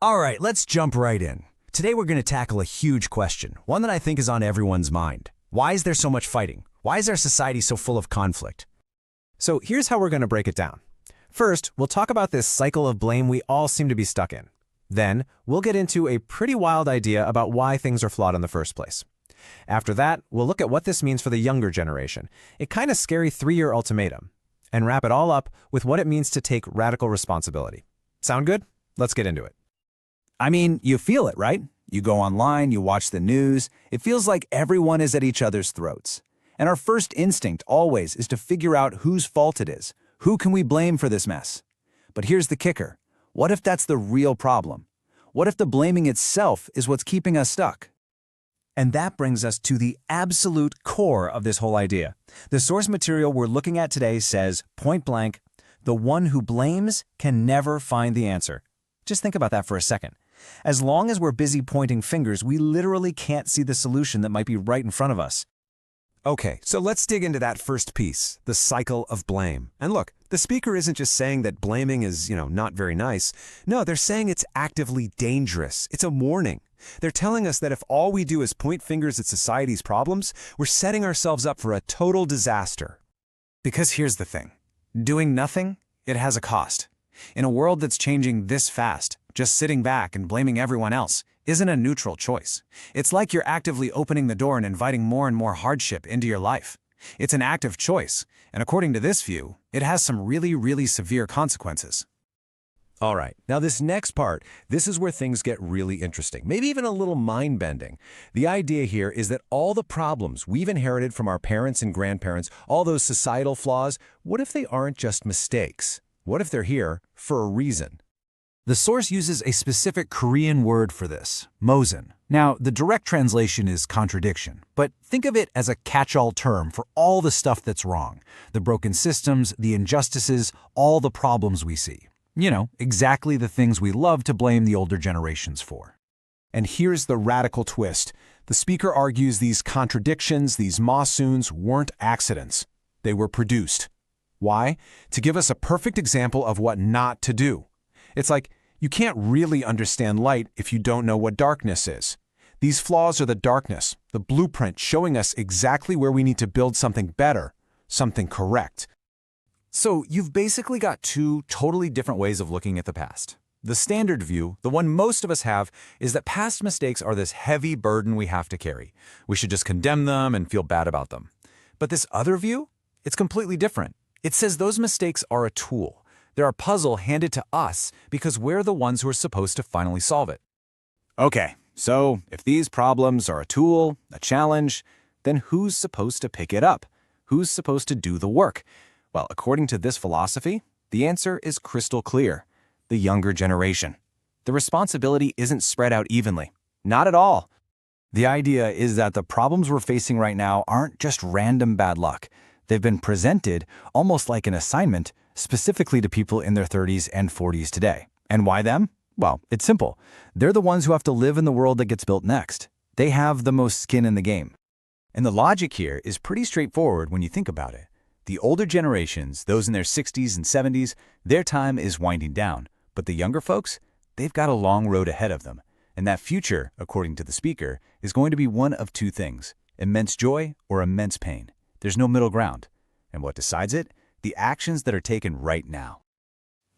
All right, let's jump right in. Today we're going to tackle a huge question, one that I think is on everyone's mind. Why is there so much fighting? Why is our society so full of conflict? So here's how we're going to break it down. First, we'll talk about this cycle of blame we all seem to be stuck in. Then, we'll get into a pretty wild idea about why things are flawed in the first place. After that, we'll look at what this means for the younger generation, a kind of scary 3-year ultimatum, and wrap it all up with what it means to take radical responsibility. Sound good? Let's get into it. I mean, you feel it, right? You go online, you watch the news. It feels like everyone is at each other's throats. And our first instinct always is to figure out whose fault it is. Who can we blame for this mess? But here's the kicker. What if that's the real problem? What if the blaming itself is what's keeping us stuck? And that brings us to the absolute core of this whole idea. The source material we're looking at today says, point blank, the one who blames can never find the answer. Just think about that for a second. As long as we're busy pointing fingers, we literally can't see the solution that might be right in front of us. Okay, so let's dig into that first piece, the cycle of blame. And look, the speaker isn't just saying that blaming is, not very nice. No, they're saying it's actively dangerous. It's a warning. They're telling us that if all we do is point fingers at society's problems, we're setting ourselves up for a total disaster. Because here's the thing. Doing nothing, it has a cost. In a world that's changing this fast, just sitting back and blaming everyone else isn't a neutral choice. It's like you're actively opening the door and inviting more and more hardship into your life. It's an active choice, and according to this view, it has some really, really severe consequences. All right, now this next part, this is where things get really interesting, maybe even a little mind-bending. The idea here is that all the problems we've inherited from our parents and grandparents, all those societal flaws, what if they aren't just mistakes? What if they're here for a reason? The source uses a specific Korean word for this, mosen. Now, the direct translation is contradiction, but think of it as a catch-all term for all the stuff that's wrong, the broken systems, the injustices, all the problems we see. Exactly the things we love to blame the older generations for. And here's the radical twist. The speaker argues these contradictions, these monsoons, weren't accidents. They were produced. Why? To give us a perfect example of what not to do. It's like, you can't really understand light if you don't know what darkness is. These flaws are the darkness, the blueprint showing us exactly where we need to build something better, something correct. So you've basically got two totally different ways of looking at the past. The standard view, the one most of us have, is that past mistakes are this heavy burden we have to carry. We should just condemn them and feel bad about them. But this other view, it's completely different. It says those mistakes are a tool. They're a puzzle handed to us because we're the ones who are supposed to finally solve it. Okay, so if these problems are a tool, a challenge, then who's supposed to pick it up? Who's supposed to do the work? Well, according to this philosophy, the answer is crystal clear: the younger generation. The responsibility isn't spread out evenly. Not at all. The idea is that the problems we're facing right now aren't just random bad luck. They've been presented almost like an assignment specifically to people in their 30s and 40s today. And why them? Well, it's simple. They're the ones who have to live in the world that gets built next. They have the most skin in the game. And the logic here is pretty straightforward when you think about it. The older generations, those in their 60s and 70s, their time is winding down. But the younger folks, they've got a long road ahead of them. And that future, according to the speaker, is going to be one of two things: immense joy or immense pain. There's no middle ground. And what decides it? The actions that are taken right now.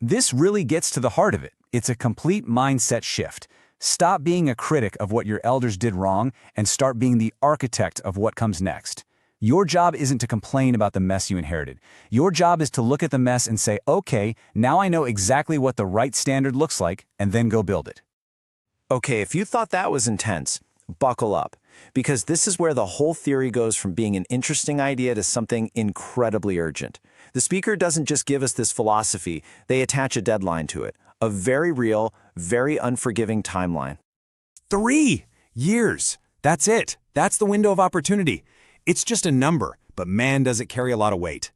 This really gets to the heart of it. It's a complete mindset shift. Stop being a critic of what your elders did wrong and start being the architect of what comes next. Your job isn't to complain about the mess you inherited. Your job is to look at the mess and say, okay, now I know exactly what the right standard looks like, and then go build it. Okay, if you thought that was intense, buckle up, because this is where the whole theory goes from being an interesting idea to something incredibly urgent. The speaker doesn't just give us this philosophy, they attach a deadline to it, a very real, very unforgiving timeline. 3 years. That's it. That's the window of opportunity. It's just a number, but man, does it carry a lot of weight.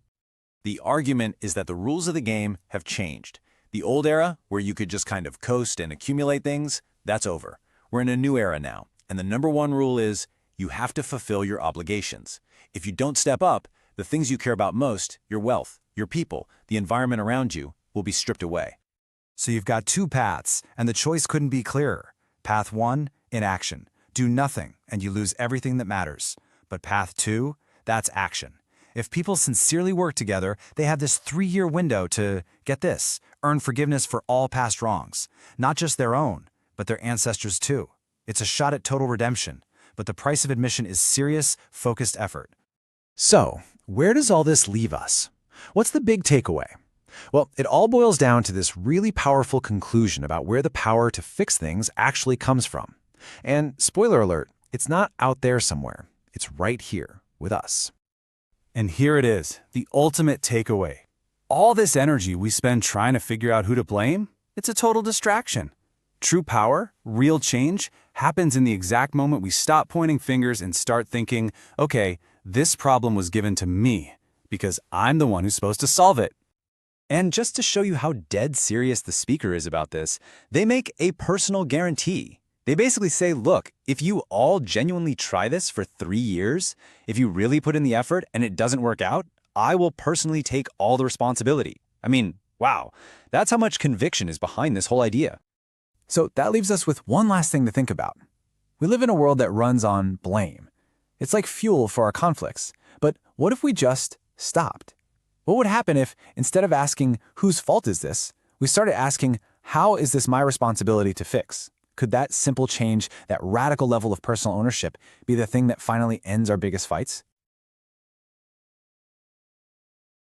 The argument is that the rules of the game have changed. The old era, where you could just kind of coast and accumulate things, that's over. We're in a new era now, and the number one rule is you have to fulfill your obligations. If you don't step up, the things you care about most, your wealth, your people, the environment around you, will be stripped away. So you've got two paths, and the choice couldn't be clearer. Path 1, inaction. Do nothing, and you lose everything that matters. But path 2, that's action. If people sincerely work together, they have this 3-year window to, get this, earn forgiveness for all past wrongs. Not just their own, but their ancestors too. It's a shot at total redemption, but the price of admission is serious, focused effort. So, where does all this leave us? What's the big takeaway? Well, it all boils down to this really powerful conclusion about where the power to fix things actually comes from. And spoiler alert, it's not out there somewhere. It's right here with us. And here it is, the ultimate takeaway. All this energy we spend trying to figure out who to blame, it's a total distraction. True power, real change, happens in the exact moment we stop pointing fingers and start thinking, okay, this problem was given to me because I'm the one who's supposed to solve it. And just to show you how dead serious the speaker is about this, they make a personal guarantee. They basically say, look, if you all genuinely try this for 3 years, if you really put in the effort and it doesn't work out, I will personally take all the responsibility. I mean, wow, that's how much conviction is behind this whole idea. So that leaves us with one last thing to think about. We live in a world that runs on blame. It's like fuel for our conflicts. But what if we just stopped? What would happen if, instead of asking, whose fault is this, we started asking, how is this my responsibility to fix? Could that simple change, that radical level of personal ownership, be the thing that finally ends our biggest fights?